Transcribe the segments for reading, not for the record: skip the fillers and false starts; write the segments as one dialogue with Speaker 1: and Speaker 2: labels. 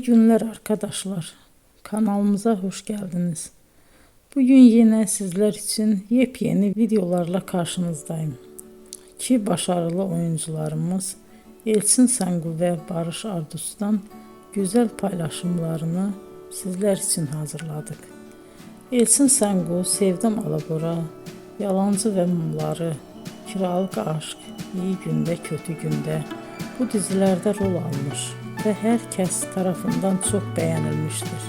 Speaker 1: İyi günler arkadaşlar. Kanalımıza hoş geldiniz. Bugün yine sizler için yepyeni videolarla karşınızdayım. İki başarılı oyuncularımız Elçin Sangu ve Barış Ardus'tan güzel paylaşımlarını sizler için hazırladık. Elçin Sangu, Sevdim Alabora, Yalancı ve Mumları, Kiralık Aşk, İyi Günde Kötü Günde bu dizilerde rol almış ve herkes tarafından çok beğenilmiştir.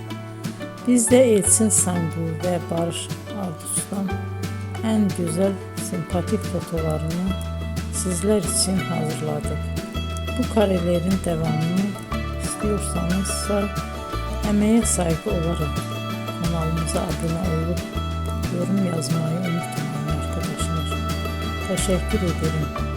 Speaker 1: Biz de Elçin Sangu ve Barış Ardus'tan en güzel sempatik fotolarını sizler için hazırladık. Bu karelerin devamını istiyorsanızsa emeğe saygı olarak kanalımıza abone olup yorum yazmayı unutmayın arkadaşlar. Teşekkür ederim.